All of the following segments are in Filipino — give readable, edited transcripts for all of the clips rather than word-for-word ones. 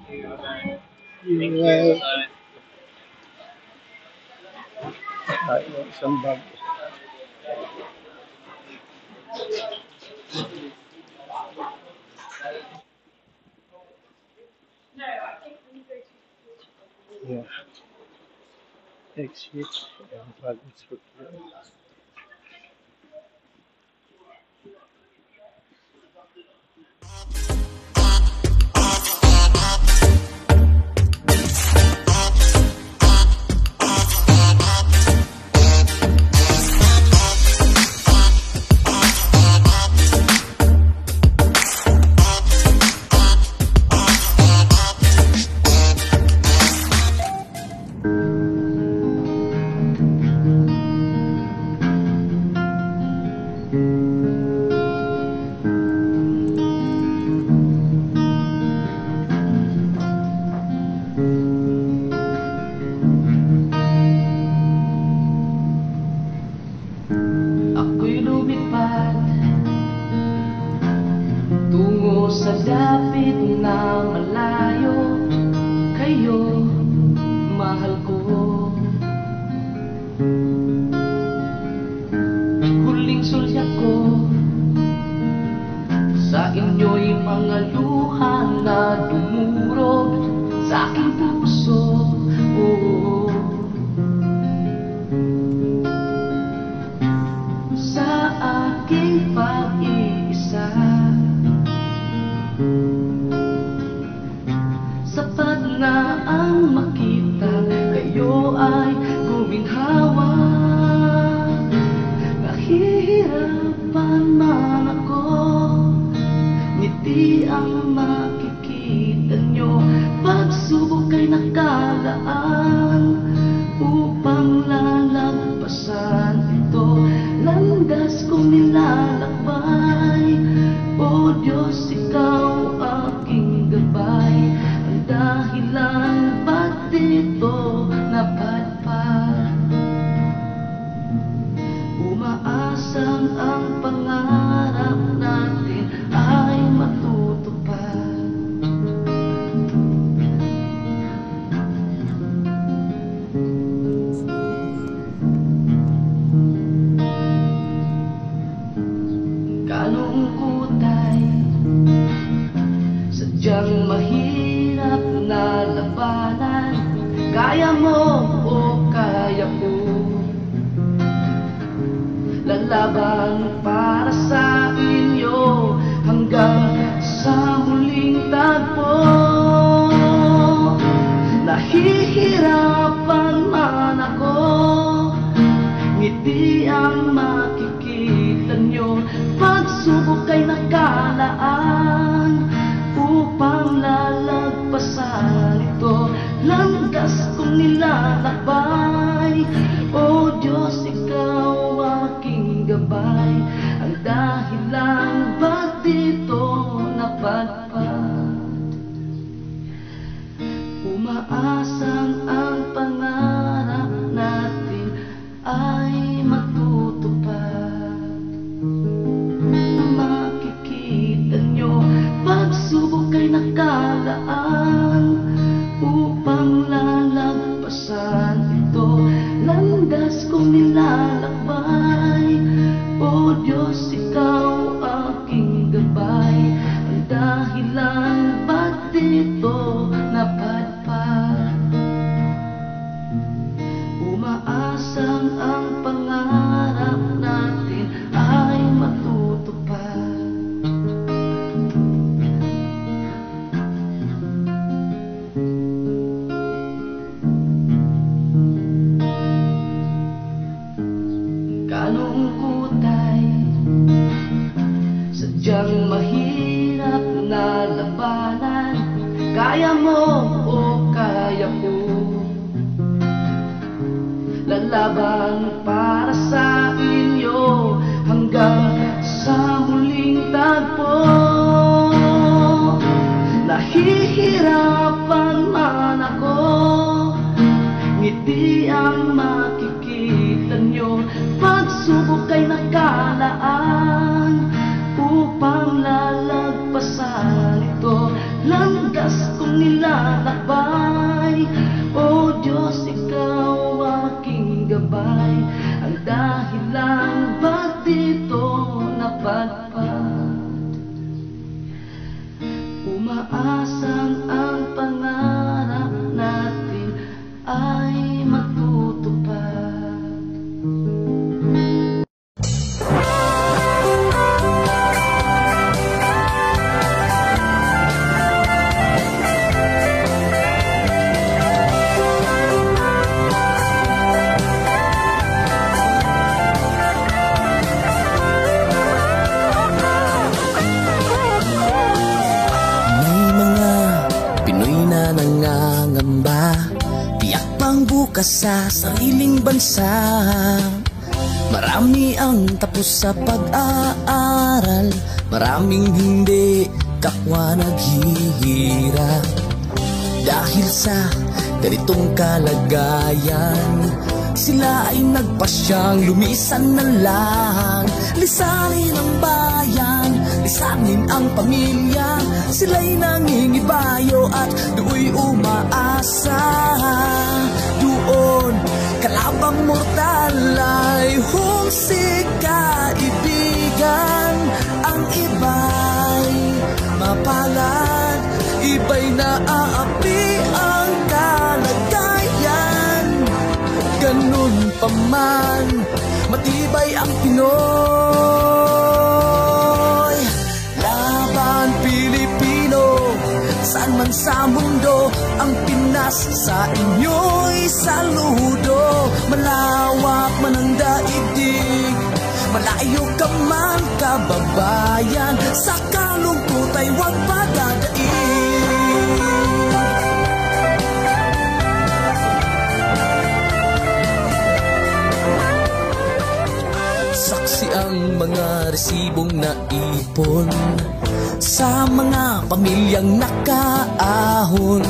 Yung isang bag. Yeah. Exit. Yung bag is for Ako'y lumipad tungo sa dapit na malayo. Kayo, mahal ko. Huling sulyap ko sa inyo'y mga luha na dumurog sa aking puso. Oh, sa aking pag-iisa, sapat na ang makita kayo ay guminhawa. Nahihirapan man ako, ngiti ang makikita nyo. Pagsubok ay nakalaan upang lalagpasan ito. Landas kong nilalakbay, o Diyos, ikaw aking gabay. Ang dahilan ba't dito napadpad? Umaasang ang pangarap natin ay matutupad. Kalungkot ay sadyang mahirap na labanan. Kaya mo o kaya ko, lalaban para sa inyo hanggang sa muling tagpo. Nahihirapan man ako, ngiti ang makikita nyo. Pagsubok ay nakalaan upang lalagpasan ito. Landas kong nilalakbay, o Diyos, ikaw aking gabay. Ang dahilan ba't dito napadpad? Umaasang ang pangarap natin ay matutupad. Makikita nyo, pagsubok ay nakalaan upang lalagpasan ito. Landas kong nilalakbay, o Diyos, ikaw aking gabay. Ang dahilan ba't dito napadpad? Umaasang ang pangarap natin ay matutupad. Kalungkot ay sadyang mahirap na labanan. Kaya mo o kaya ko, lalaban para sa inyo hanggang sa muling tagpo. Nahihirapan man ako, ngiti ang makikita nyo. Pagsubok ay nakalaan upang lalagpasan ito. Landas kong nilalakbay. O Diyos, ikaw aking gabay, ang dahilan ba't dito napadpad. Umaasang ang pangarap natin ay matutupad. Nangangamba, tiyak pang bukas sa sariling bansa. Marami ang tapos sa pag-aaral, maraming hindi kapwa naghihirap. Dahil sa ganitong kalagayan, sila ay nagpasyang lumisan na lang. Lisanin ang bayan, lisanin ang pamilya, sila'y nangingibayo at do'y umaasa. Doon, kalabang mortal ay humsik kaibigan. Ang iba'y mapalad, iba'y naaapi ang kalagayan. Ganun pa man, matibay ang Pinoy. Laban Pilipino, saan man sa mundo, ang Pinas sa inyo'y saludo. Malawak man ang daigdig, malayo ka man kababayan, sa kalungkot ay huwag padadaig. Saksi ang mga resibong naipon sa mga pamilyang nakaahon.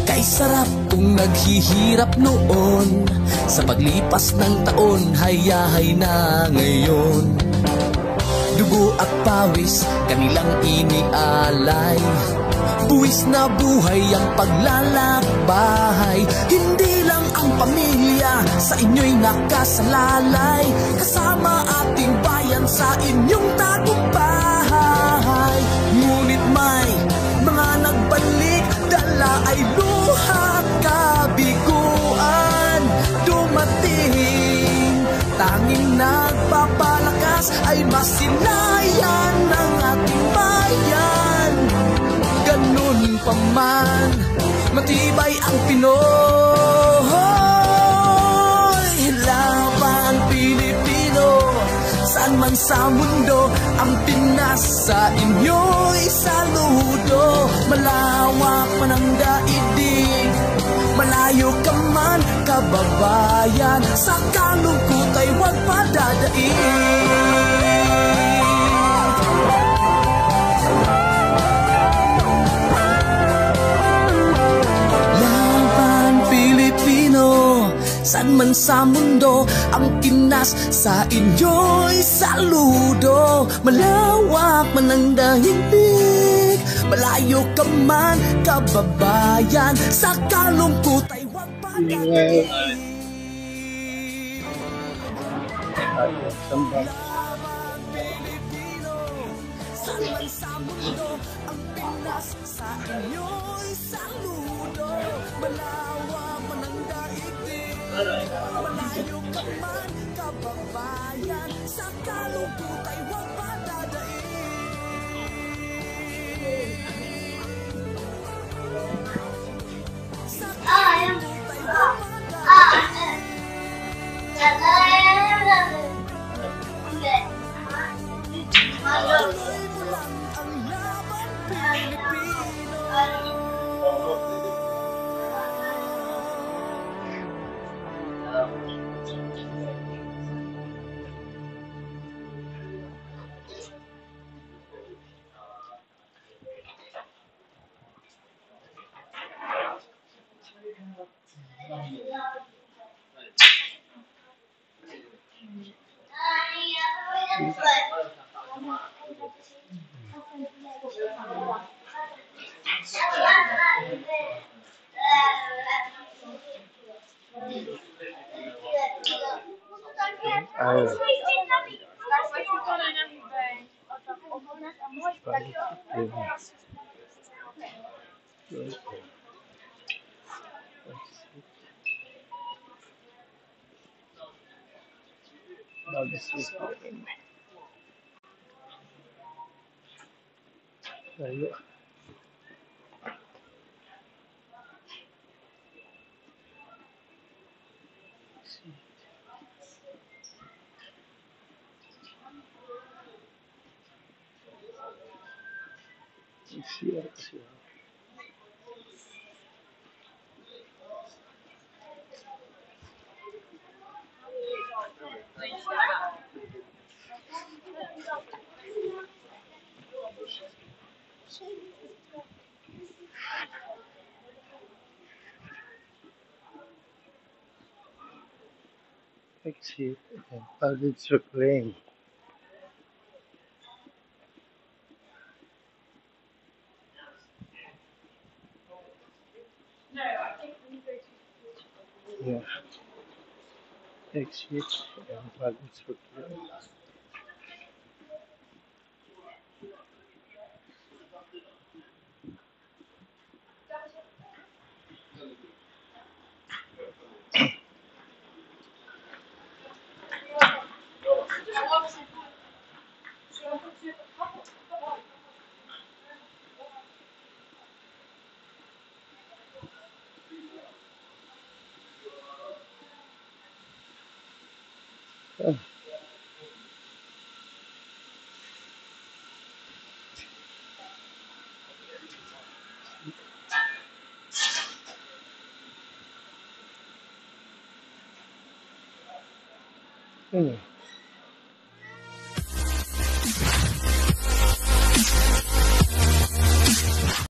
Kay sarap kung naghihirap noon, sa paglipas ng taon hayahay na ngayon. Dugo at pawis kanilang inialay, buwis na buhay ang paglalakbay. Hindi lang ang pamilya sa inyo'y nakasalalay, kasama ating bayan sa inyong tagumpay. Ngunit may mga nagbalik, dala ay luha at kabiguan. Dumating, tanging nagpapalakas ay masilayan ng ating bayan. Ganun pa man, matibay ang Pinoy. Laban Pilipino, saan man sa mundo, ang Pinas sa inyo'y saludo. Malawak man ang daigdig, malayo ka man kababayan, sa kalungkot ay huwag padadaig. Saan man sa mundo, ang Pinas sa inyo'y saludo. Malawak man ang daigdig, malayo ka man kababayan, sa kalungkot ay huwag padadaig. Sambal. Saan man sa mundo, ang Pinas sa inyo'y saludo. Malawak man ang daigdig, malayo ka man kababayan, sa kalungkot ay huwag padadaig. Sa kalungkot ay huwag padadaig. Tuloy mo lang ang laban Pilipino. Oh, yeah. Now this is going. Tayo. Siya. Exit and public circulating. Yeah. Exit and public circulating. Oh, hmm.